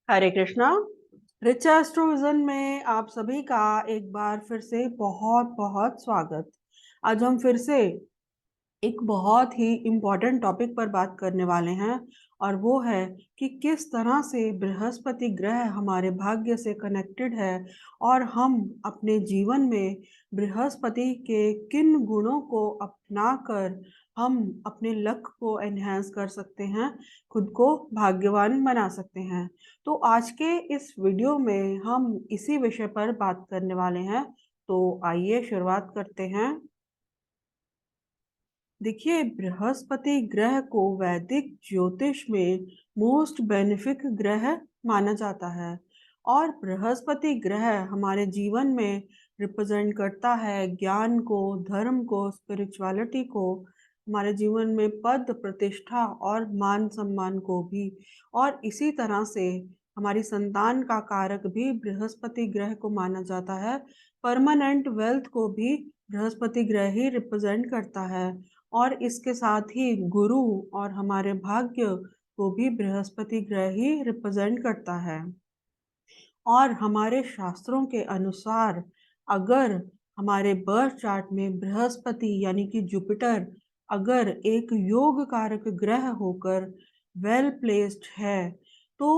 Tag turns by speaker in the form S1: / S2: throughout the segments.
S1: हरे Krishna. Rich एस्ट्रोविजन में आप सभी का एक बार फिर से बहुत बहुत स्वागत। आज हम फिर से एक बहुत ही इम्पोर्टेंट टॉपिक पर बात करने वाले हैं और वो है कि किस तरह से बृहस्पति ग्रह हमारे भाग्य से कनेक्टेड है और हम अपने जीवन में बृहस्पति के किन गुणों को अपनाकर हम अपने लक को एनहांस कर सकते हैं, खुद को भाग्यवान बना सकते हैं। तो आज के इस वीडियो में हम इसी विषय पर बात करने वाले हैं। तो आइए शुरुआत करते हैं। देखिए, बृहस्पति ग्रह को वैदिक ज्योतिष में मोस्ट बेनिफिक ग्रह माना जाता है और बृहस्पति ग्रह हमारे जीवन में रिप्रेजेंट करता है ज्ञान को, धर्म को, स्पिरिचुअलिटी को, हमारे जीवन में पद प्रतिष्ठा और मान सम्मान को भी। और इसी तरह से हमारी संतान का कारक भी बृहस्पति ग्रह को माना जाता है। परमानेंट वेल्थ को भी बृहस्पति ग्रह ही रिप्रेजेंट करता है और इसके साथ ही गुरु और हमारे भाग्य को भी बृहस्पति ग्रह ही रिप्रेजेंट करता है। और हमारे शास्त्रों के अनुसार अगर हमारे बर्थ चार्ट में बृहस्पति यानी कि जुपिटर अगर एक योग कारक ग्रह होकर वेल प्लेस्ड है तो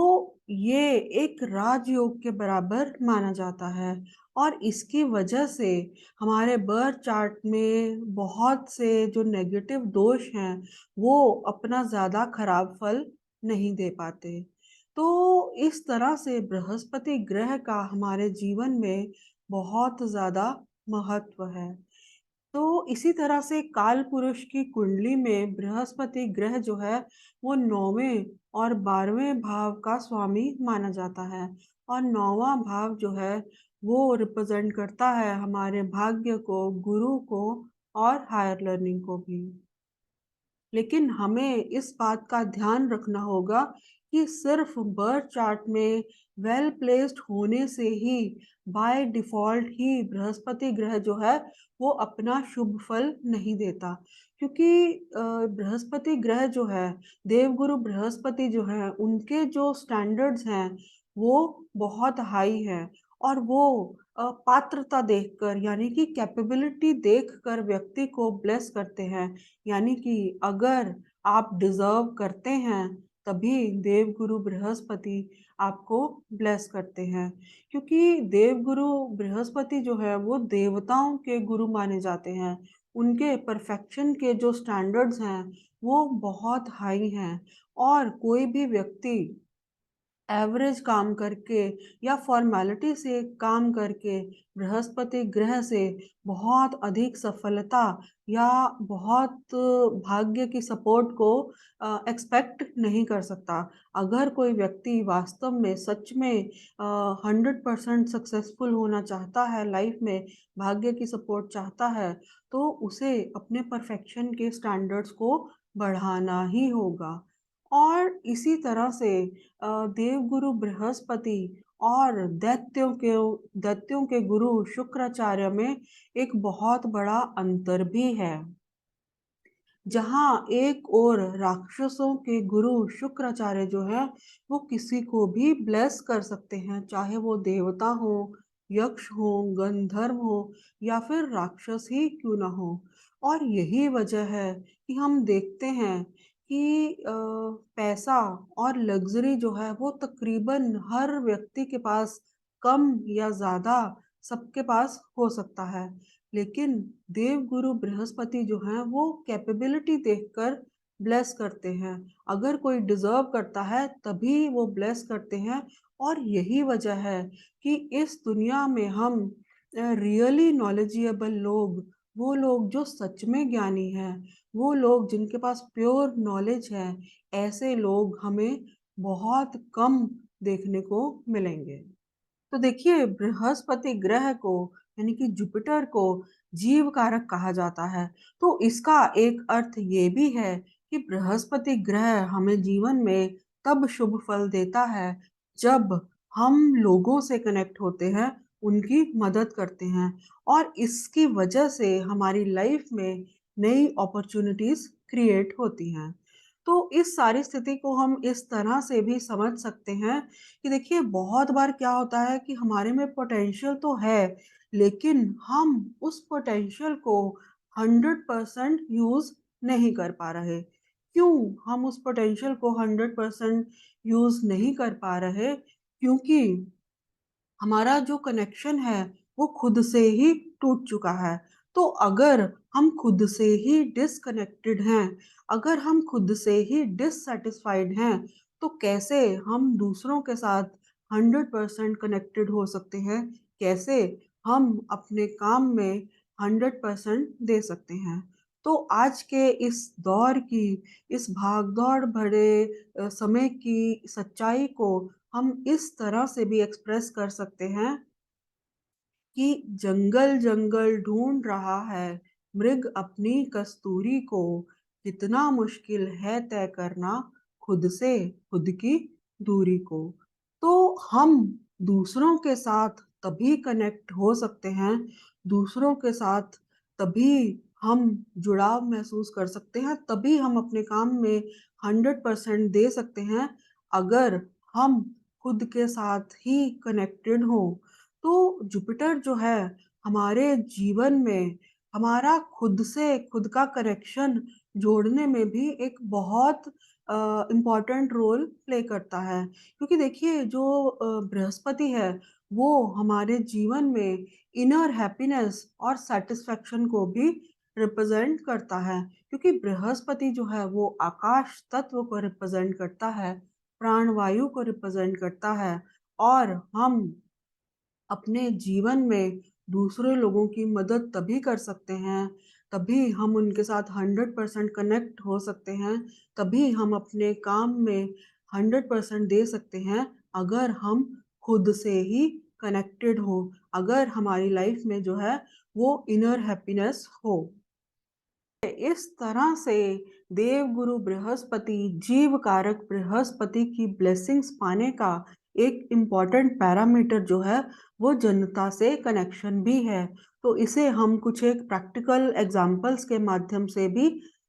S1: ये एक राजयोग के बराबर माना जाता है। और इसकी वजह से हमारे बर्थ चार्ट में बहुत से जो नेगेटिव दोष हैं वो अपना ज़्यादा खराब फल नहीं दे पाते। तो इस तरह से बृहस्पति ग्रह का हमारे जीवन में बहुत ज़्यादा महत्व है। तो इसी तरह से काल पुरुष की कुंडली में बृहस्पति ग्रह जो है वो 9वें और 12वें भाव का स्वामी माना जाता है। और 9वां भाव जो है वो रिप्रेजेंट करता है हमारे भाग्य को, गुरु को और हायर लर्निंग को भी। लेकिन हमें इस बात का ध्यान रखना होगा कि सिर्फ बर्थ चार्ट में वेल प्लेस्ड होने से ही बाय डिफॉल्ट ही बृहस्पति ग्रह जो है वो अपना शुभ फल नहीं देता। क्योंकि बृहस्पति ग्रह जो है, देवगुरु बृहस्पति जो है, उनके जो स्टैंडर्ड्स हैं वो बहुत हाई हैं और वो पात्रता देखकर यानी कि कैपेबिलिटी देखकर व्यक्ति को ब्लेस करते हैं। यानी कि अगर आप डिजर्व करते हैं तभी देवगुरु बृहस्पति आपको ब्लेस करते हैं। क्योंकि देवगुरु बृहस्पति जो है वो देवताओं के गुरु माने जाते हैं। उनके परफेक्शन के जो स्टैंडर्ड्स हैं वो बहुत हाई हैं और कोई भी व्यक्ति एवरेज काम करके या फॉर्मेलिटी से काम करके बृहस्पति ग्रह से बहुत अधिक सफलता या बहुत भाग्य की सपोर्ट को एक्सपेक्ट नहीं कर सकता। अगर कोई व्यक्ति वास्तव में सच में 100% सक्सेसफुल होना चाहता है लाइफ में, भाग्य की सपोर्ट चाहता है, तो उसे अपने परफेक्शन के स्टैंडर्ड्स को बढ़ाना ही होगा। और इसी तरह से देवगुरु बृहस्पति और दैत्यों के गुरु शुक्राचार्य में एक बहुत बड़ा अंतर भी है। जहाँ एक और राक्षसों के गुरु शुक्राचार्य जो है वो किसी को भी ब्लेस कर सकते हैं, चाहे वो देवता हो, यक्ष हो, गंधर्व हो या फिर राक्षस ही क्यों ना हो। और यही वजह है कि हम देखते हैं कि पैसा और लग्जरी जो है वो तकरीबन हर व्यक्ति के पास कम या ज्यादा सबके पास हो सकता है। लेकिन देवगुरु बृहस्पति जो हैं वो कैपेबिलिटी देखकर ब्लेस करते हैं। अगर कोई डिजर्व करता है तभी वो ब्लेस करते हैं। और यही वजह है कि इस दुनिया में हम रियली नॉलेजेबल लोग, वो लोग जो सच में ज्ञानी हैं, वो लोग जिनके पास प्योर नॉलेज है, ऐसे लोग हमें बहुत कम देखने को मिलेंगे। तो देखिए, बृहस्पति ग्रह को यानी कि जुपिटर को जीव कारक कहा जाता है। तो इसका एक अर्थ ये भी है कि बृहस्पति ग्रह हमें जीवन में तब शुभ फल देता है जब हम लोगों से कनेक्ट होते हैं, उनकी मदद करते हैं और इसकी वजह से हमारी लाइफ में नई अपॉर्चुनिटीज क्रिएट होती हैं। तो इस सारी स्थिति को हम इस तरह से भी समझ सकते हैं कि देखिए बहुत बार क्या होता है कि हमारे में पोटेंशियल तो है, लेकिन हम उस पोटेंशियल को 100% यूज़ नहीं कर पा रहे। क्यों हम उस पोटेंशियल को 100% यूज़ नहीं कर पा रहे? क्योंकि हमारा जो कनेक्शन है, वो खुद से ही टूट चुका है। तो अगर हम खुद से ही डिस्कनेक्टेड हैं, अगर हम खुद से ही डिससैटिस्फाइड हैं, तो कैसे हम दूसरों के साथ 100% कनेक्टेड हो सकते हैं? कैसे हम अपने काम में 100% दे सकते हैं? तो आज के इस दौर की, इस भाग-दौड़ भरे समय की सच्चाई को हम इस तरह से भी एक्सप्रेस कर सकते हैं कि जंगल-जंगल ढूँढ रहा है, मृग अपनी कस्तूरी को, कितना मुश्किल है तय करना खुद से खुद की दूरी को। तो हम दूसरों के साथ तभी कनेक्ट हो सकते हैं, दूसरों के साथ तभी हम जुड़ाव महसूस कर सकते हैं, तभी हम अपने काम में 100% दे सकते हैं, अगर हम खुद के साथ ही कनेक्टेड हों। तो जुपिटर जो है हमारे जीवन में हमारा खुद से खुद का कनेक्शन जोड़ने में भी एक बहुत इम्पोर्टेंट रोल प्ले करता है, क्योंकि देखिए जो बृहस्पति है वो हमारे जीवन में इनर हैप्पीनेस और सैटिस्फैक्शन को भी रिप्रेजेंट करता है, क्योंकि बृहस्पति जो है वो आकाश तत्व को रिप्रेजेंट करता है, प्राणवायु को रिप्रेजेंट करता है, और हम अपने जीवन में दूसरे लोगों की मदद तभी कर सकते हैं, तभी हम उनके साथ 100% कनेक्ट हो सकते हैं, तभी हम अपने काम में 100% दे सकते हैं, अगर हम खुद से ही कनेक्टेड हों, अगर हमारी लाइफ में जो है वो इनर हैप्पीनेस हो। इस तरह से देवगुरु बृहस्पति, जीव कारक बृहस्पति की ब्लेसिंग्स पाने का एक इम्पॉर्टेंट पैरामीटर जो है वो जनता से कनेक्शन भी है। तो इसे हम कुछ एक प्रैक्टिकल एग्जांपल्स के माध्यम से भी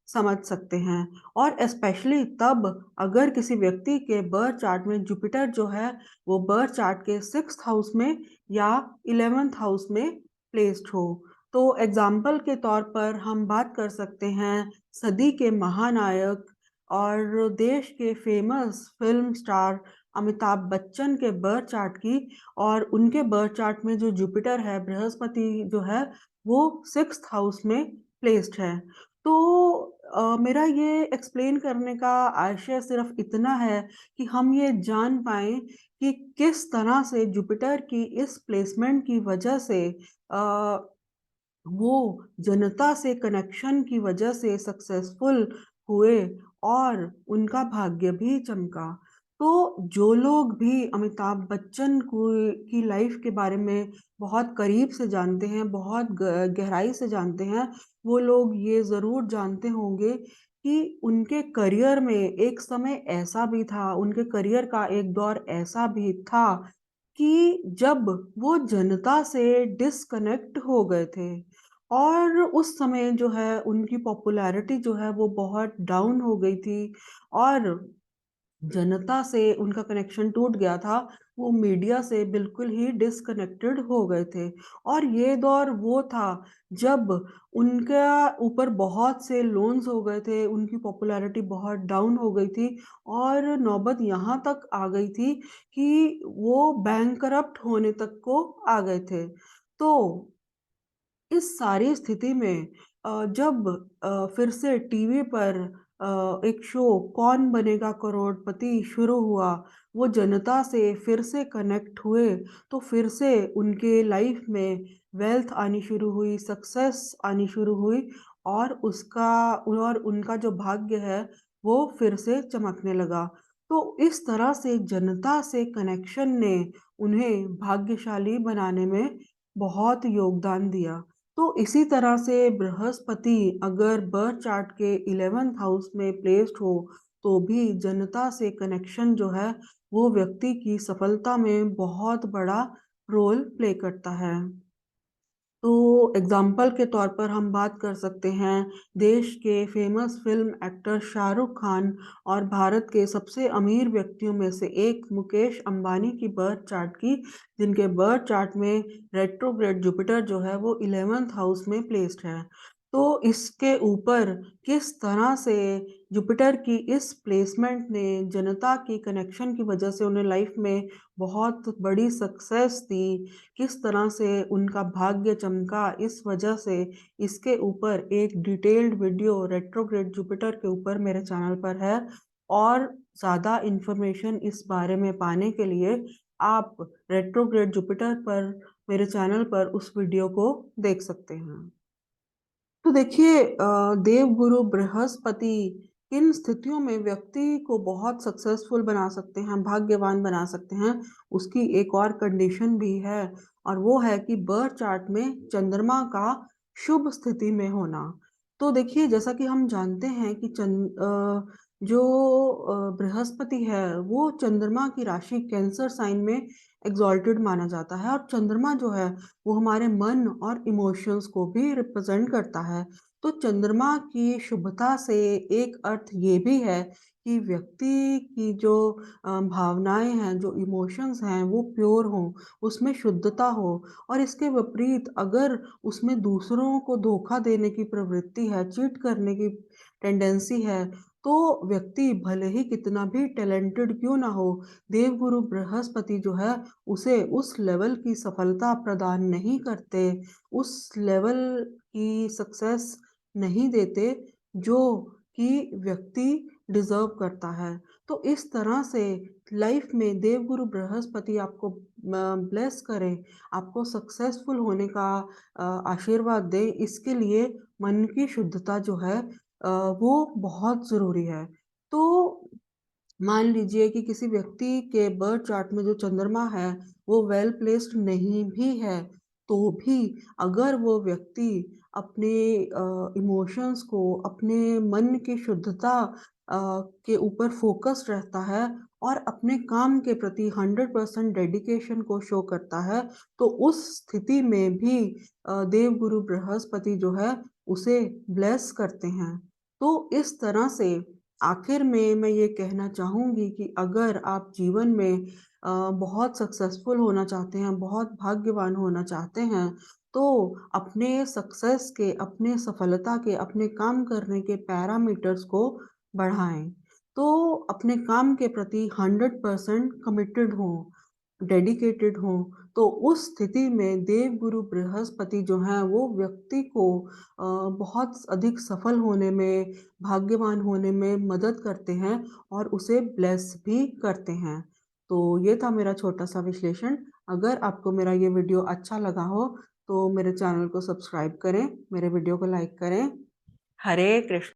S1: समझ सकते हैं, और स्पेशली तब अगर किसी व्यक्ति के बर्थ चार्ट में जुपिटर जो है वो बर्थ चार्ट के 6th हाउस में या 11th हाउस में प्लेस्ड हो। तो एग्जाम्पल के तौर पर हम बात कर सकते हैं सदी के महानायक और देश के famous film star Amitabh Bachchan के बर्थ चार्ट की, और उनके बर्थ चार्ट में जो जुपिटर है, बृहस्पति जो है वो 6th हाउस में प्लेस्ड है। तो मेरा ये एक्सप्लेन करने का आशय सिर्फ इतना है कि हम ये जान पाएँ कि किस तरह से जुपिटर की इस प्लेसमेंट की वजह से अ, वो जनता से कनेक्शन की वजह से सक्सेसफुल हुए और उनका भाग्य भी चमका। तो जो लोग भी अमिताभ बच्चन को की लाइफ के बारे में बहुत करीब से जानते हैं, बहुत गहराई से जानते हैं, वो लोग ये ज़रूर जानते होंगे कि उनके करियर में एक समय ऐसा भी था, उनके करियर का एक दौर ऐसा भी था कि जब वो जनता से डिस्कनेक्ट हो गए थे, और उस समय जो है उनकी पॉपुलैरिटी जो है वो बहुत डाउन हो गई थी, और जनता से उनका कनेक्शन टूट गया था, वो मीडिया से बिल्कुल ही डिस्कनेक्टेड हो गए थे। और ये दौर वो था जब उनका ऊपर बहुत से लोन्स हो गए थे, उनकी पॉपुलैरिटी बहुत डाउन हो गई थी, और नौबत यहाँ तक आ गई थी कि वो बैंकरप्ट होने तक को आ गए थे। तो इस सारी स्थिति में जब फिर से टीवी पर एक शो कौन बनेगा करोड़पति शुरू हुआ, वो जनता से फिर से कनेक्ट हुए, तो फिर से उनके लाइफ में वेल्थ आनी शुरू हुई, सक्सेस आनी शुरू हुई, और उनका जो भाग्य है, वो फिर से चमकने लगा। तो इस तरह से जनता से कनेक्शन ने उन्हें भाग्यशाली बनाने में बहुत योगदान दिया। तो इसी तरह से बृहस्पति अगर बर्थ चार्ट के 11th हाउस में प्लेस्ड हो, तो भी जनता से कनेक्शन जो है वो व्यक्ति की सफलता में बहुत बड़ा रोल प्ले करता है। तो एग्जाम्पल के तौर पर हम बात कर सकते हैं देश के famous film actor Shahrukh Khan और भारत के सबसे अमीर व्यक्तियों में से एक मुकेश अंबानी की बर्थ चार्ट की, जिनके बर्थ चार्ट में रेट्रोग्रेड जुपिटर जो है वो 11th हाउस में प्लेस्ड है। तो इसके ऊपर किस तरह से जुपिटर की इस प्लेसमेंट ने जनता की कनेक्शन की वजह से उन्हें लाइफ में बहुत बड़ी सक्सेस दी, किस तरह से उनका भाग्य चमका, इस वजह से इसके ऊपर एक डिटेल्ड वीडियो रेट्रोग्रेड जुपिटर के ऊपर मेरे चैनल पर है। और ज़्यादा इन्फॉर्मेशन इस बारे में पाने के लिए आप रेट्रोग्रेड जुपिटर पर मेरे चैनल पर उस वीडियो को देख सकते हैं। तो देखिए देवगुरु बृहस्पति किन स्थितियों में व्यक्ति को बहुत सक्सेसफुल बना सकते हैं, भाग्यवान बना सकते हैं, उसकी एक और कंडीशन भी है, और वो है कि बर्थ चार्ट में चंद्रमा का शुभ स्थिति में होना। तो देखिए जैसा कि हम जानते हैं कि जो बृहस्पति है वो चंद्रमा की राशि कैंसर साइन में एग्जॉल्टेड माना जाता है, और चंद्रमा जो है वो हमारे मन और इमोशंस को भी रिप्रेजेंट करता है। तो चंद्रमा की शुभता से एक अर्थ ये भी है कि व्यक्ति की जो भावनाएं हैं, जो इमोशंस हैं वो प्योर हों, उसमें शुद्धता हो। और इसके विपरीत अगर उसमें दूसरों को धोखा देने की प्रवृत्ति है, चीट करने की टेंडेंसी है, तो व्यक्ति भले ही कितना भी टैलेंटेड क्यों ना हो, देवगुरु बृहस्पति जो है उसे उस लेवल की सफलता प्रदान नहीं करते, उस लेवल की सक्सेस नहीं देते जो कि व्यक्ति डिजर्व करता है। तो इस तरह से लाइफ में देवगुरु बृहस्पति आपको ब्लेस करें, आपको सक्सेसफुल होने का आशीर्वाद दें, इसके लिए मन की शुद्धता जो है वो बहुत ज़रूरी है। तो मान लीजिए कि किसी व्यक्ति के बर्थ चार्ट में जो चंद्रमा है वो वेल प्लेस्ड नहीं भी है, तो भी अगर वो व्यक्ति अपने इमोशंस को, अपने मन की शुद्धता के ऊपर फोकस्ड रहता है और अपने काम के प्रति 100% डेडिकेशन को शो करता है, तो उस स्थिति में भी देवगुरु बृहस्पति जो है उसे ब्लेस करते हैं। तो इस तरह से आखिर में मैं ये कहना चाहूँगी कि अगर आप जीवन में बहुत सक्सेसफुल होना चाहते हैं, बहुत भाग्यवान होना चाहते हैं, तो अपने सक्सेस के, अपने सफलता के, अपने काम करने के पैरामीटर्स को बढ़ाएँ। तो अपने काम के प्रति 100% कमिटेड हों, डेडिकेटेड हों, तो उस स्थिति में देवगुरु बृहस्पति जो हैं वो व्यक्ति को बहुत अधिक सफल होने में, भाग्यवान होने में मदद करते हैं और उसे ब्लेस भी करते हैं। तो ये था मेरा छोटा-सा विश्लेषण। अगर आपको मेरा ये वीडियो अच्छा लगा हो, तो मेरे चैनल को सब्सक्राइब करें, मेरे वीडियो को लाइक करें। हरे कृष्ण।